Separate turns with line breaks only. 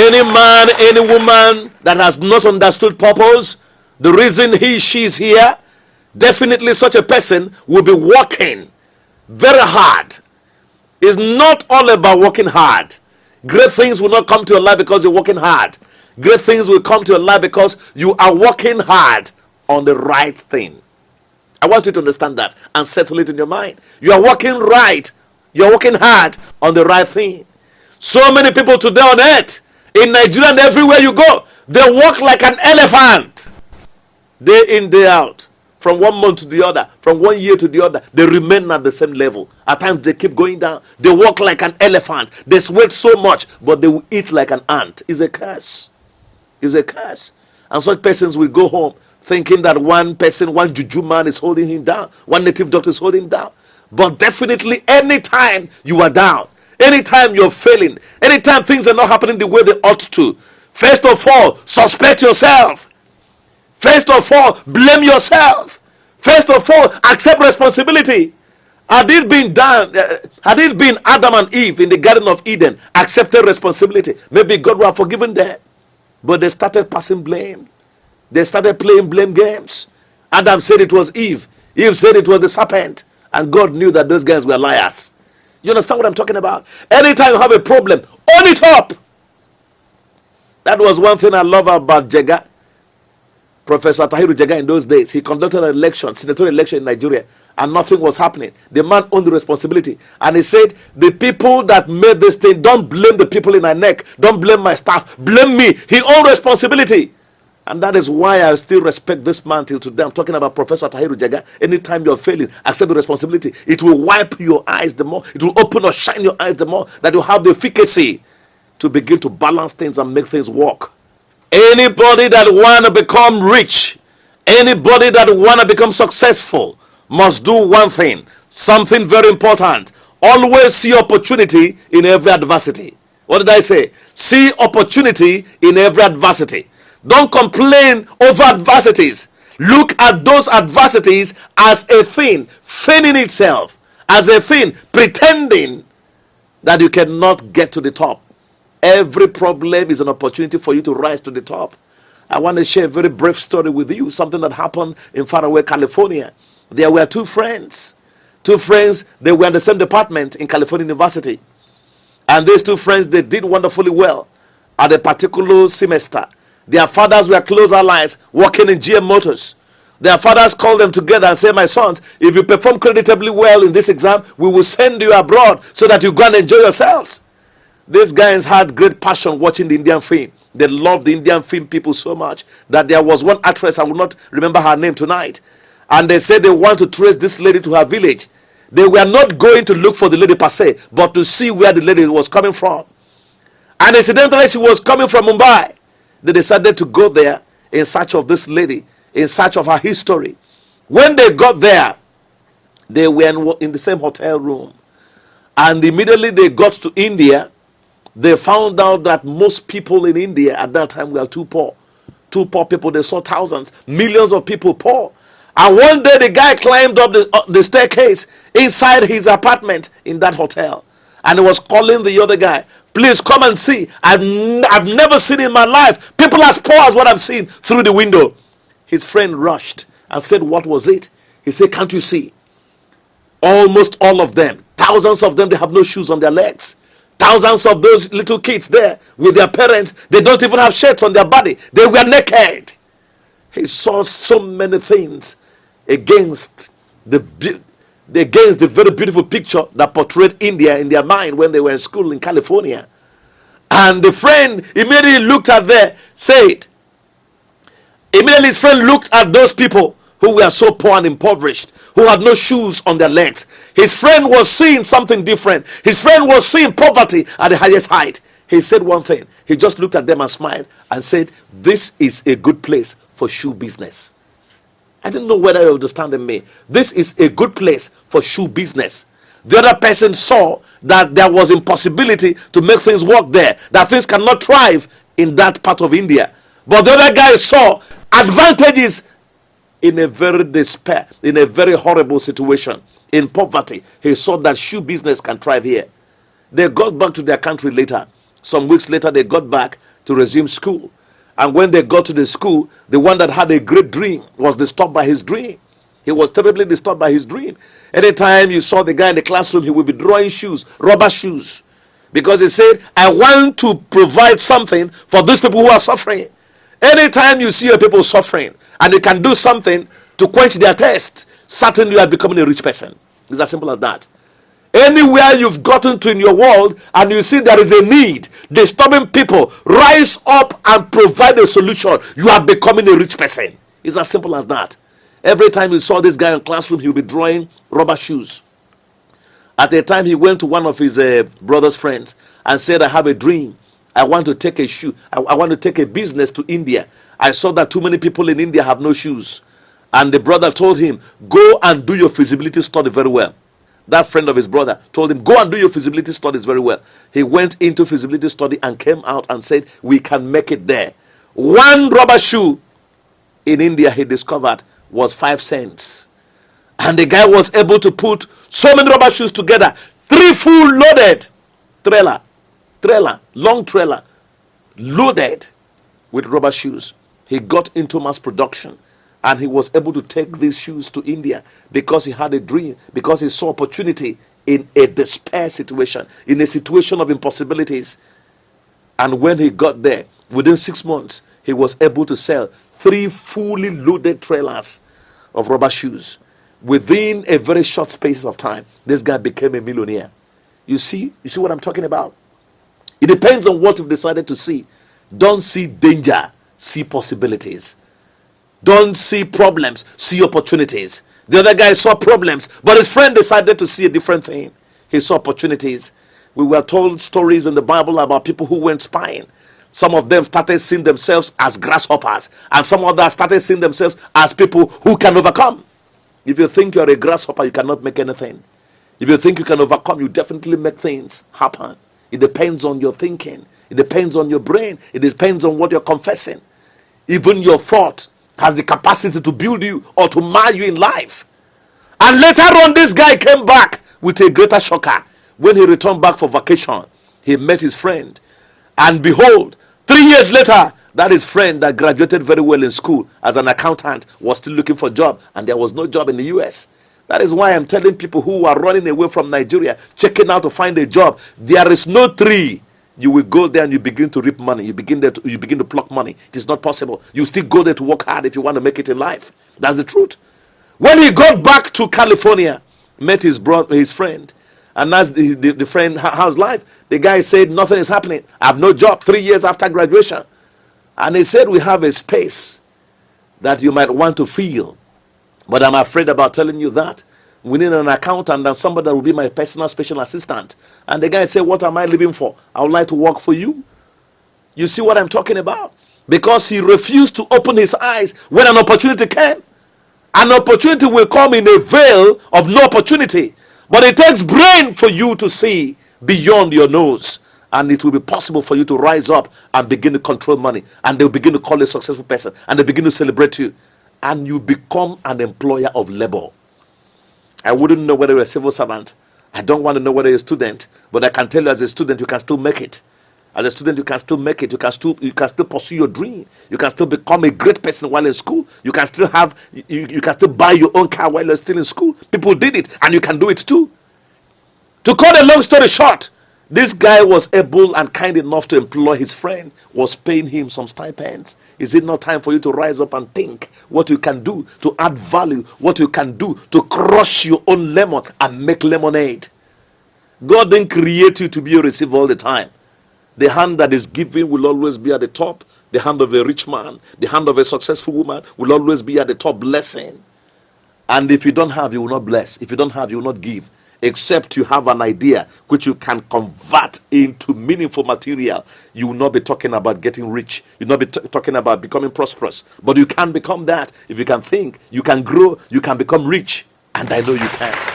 Any man, any woman that has not understood purpose, the reason he, she is here, definitely such a person will be working very hard. It's not all about working hard. Great things will not come to your life because you're working hard. Great things will come to your life because you are working hard on the right thing. I want you to understand that and settle it in your mind. You are working right. You're working hard on the right thing. So many people today on earth, in Nigeria and everywhere you go, they walk like an elephant. Day in, day out. From 1 month to the other, from 1 year to the other, they remain at the same level. At times they keep going down. They walk like an elephant. They sweat so much, but they will eat like an ant. It's a curse. It's a curse. And such persons will go home thinking that one person, one juju man is holding him down. One native doctor is holding him down. But definitely anytime you are down, anytime you're failing, anytime things are not happening the way they ought to, first of all, suspect yourself. First of all, blame yourself. First of all, accept responsibility. Had it been Adam and Eve in the Garden of Eden, accepted responsibility, maybe God would have forgiven them. But they started passing blame. They started playing blame games. Adam said it was Eve. Eve said it was the serpent. And God knew that those guys were liars. You understand what I'm talking about? Anytime you have a problem, own it up. That was one thing I love about Jega. Professor Tahiru Jega in those days, he conducted an election, senatorial election in Nigeria, and nothing was happening. The man owned the responsibility. And he said, the people that made this thing, don't blame the people in my neck. Don't blame my staff. Blame me. He owned responsibility. And that is why I still respect this man till today. I'm talking about Professor Tahiru Jega. Anytime you're failing, accept the responsibility. It will wipe your eyes the more. It will open or shine your eyes the more, that you have the efficacy to begin to balance things and make things work. Anybody that want to become rich, anybody that want to become successful must do one thing, something very important. Always see opportunity in every adversity. What did I say? See opportunity in every adversity. Don't complain over adversities. Look at those adversities as a thing, feigning itself, as a thing, pretending that you cannot get to the top. Every problem is an opportunity for you to rise to the top. I want to share a very brief story with you, something that happened in faraway California. There were two friends. They were in the same department in California University. And these two friends, they did wonderfully well at a particular semester. Their fathers were close allies working in GM Motors. Their fathers called them together and said, my sons, if you perform creditably well in this exam, we will send you abroad so that you go and enjoy yourselves. These guys had great passion watching the Indian film. They loved the Indian film people so much that there was one actress, I will not remember her name tonight, and they said they want to trace this lady to her village. They were not going to look for the lady per se, but to see where the lady was coming from. And incidentally, she was coming from Mumbai. They decided to go there in search of this lady, in search of her history. When they got there, they were in the same hotel room. And immediately they got to India. They found out that most people in India at that time were too poor. Too poor people. They saw thousands, millions of people poor. And one day the guy climbed up the staircase inside his apartment in that hotel. And he was calling the other guy, please come and see. I've never seen in my life people as poor as what I'm seeing through the window. His friend rushed and said, what was it? He said, can't you see? Almost all of them, thousands of them, they have no shoes on their legs. Thousands of those little kids there with their parents, they don't even have shirts on their body. They were naked. He saw so many things against the very beautiful picture that portrayed India in their mind when they were in school in California. And the friend immediately looked at immediately his friend looked at those people who were so poor and impoverished, who had no shoes on their legs. His friend was seeing something different. His friend was seeing poverty at the highest height. He said one thing. He just looked at them and smiled and said, this is a good place for shoe business. I didn't know whether you understand me. This is a good place for shoe business. The other person saw that there was impossibility to make things work there, that things cannot thrive in that part of India. But the other guy saw advantages in a very horrible situation, in poverty. He saw that shoe business can thrive here. They got back to their country later. Some weeks later, they got back. to resume school. And when they got to the school, the one that had a great dream was disturbed by his dream. He was terribly disturbed by his dream. Anytime you saw the guy in the classroom, he would be drawing shoes, rubber shoes. Because he said, I want to provide something for those people who are suffering. Anytime you see your people suffering and you can do something to quench their thirst, certainly you are becoming a rich person. It's as simple as that. Anywhere you've gotten to in your world and you see there is a need, disturbing people, rise up and provide a solution. You are becoming a rich person. It's as simple as that. Every time you saw this guy in classroom, he would be drawing rubber shoes. At a time, he went to one of his brother's friends and said, I have a dream. I want to take a shoe. I want to take a business to India. I saw that too many people in India have no shoes. And the brother told him, go and do your feasibility study very well. That friend of his brother told him, go and do your feasibility studies very well. He went into feasibility study and came out and said, we can make it there. One rubber shoe in India, he discovered, was 5 cents. And the guy was able to put so many rubber shoes together. 3 full loaded long trailer, loaded with rubber shoes. He got into mass production. And he was able to take these shoes to India because he had a dream, because he saw opportunity in a despair situation, in a situation of impossibilities. And when he got there, within 6 months, he was able to sell 3 fully loaded trailers of rubber shoes. Within a very short space of time, this guy became a millionaire. You see what I'm talking about? It depends on what you've decided to see. Don't see danger, see possibilities. Don't see problems, see opportunities. The other guy saw problems, but his friend decided to see a different thing. He saw opportunities. We were told stories in the Bible about people who went spying. Some of them started seeing themselves as grasshoppers, and some others started seeing themselves as people who can overcome. If you think you're a grasshopper, you cannot make anything. If you think you can overcome, you definitely make things happen. It depends on your thinking. It depends on your brain. It depends on what you're confessing. Even your thought has the capacity to build you or to mar you in life. And later on, this guy came back with a greater shocker. When he returned back for vacation, he met his friend. And behold, 3 years later, that his friend that graduated very well in school as an accountant was still looking for a job, and there was no job in the US. That is why I'm telling people who are running away from Nigeria, checking out to find a job, there is no tree. You will go there and you begin to reap money. You begin to pluck money. It is not possible. You still go there to work hard if you want to make it in life. That's the truth. When he got back to California, met his friend, and asked the friend, how's life? The guy said, nothing is happening. I have no job 3 years after graduation. And he said, we have a space that you might want to fill. But I'm afraid about telling you that. We need an accountant and somebody that will be my personal special assistant. And the guy said, what am I living for? I would like to work for you. You see what I'm talking about? Because he refused to open his eyes when an opportunity came. An opportunity will come in a veil of no opportunity. But it takes brain for you to see beyond your nose. And it will be possible for you to rise up and begin to control money. And they'll begin to call you a successful person. And they begin to celebrate you. And you become an employer of labor. I wouldn't know whether you're a civil servant. I don't want to know whether you're a student. But I can tell you as a student, you can still make it. As a student, you can still make it. You can still pursue your dream. You can still become a great person while in school. You can still you can still buy your own car while you're still in school. People did it, and you can do it too. To cut a long story short, this guy was able and kind enough to employ his friend, was paying him some stipends. Is it not time for you to rise up and think what you can do to add value, what you can do to crush your own lemon and make lemonade? God didn't create you to be a receiver all the time. The hand that is giving will always be at the top. The hand of a rich man, the hand of a successful woman will always be at the top, blessing. And if you don't have, you will not bless. If you don't have, you will not give. Except you have an idea which you can convert into meaningful material. You will not be talking about getting rich. You will not be talking about becoming prosperous. But you can become that if you can think. You can grow. You can become rich. And I know you can.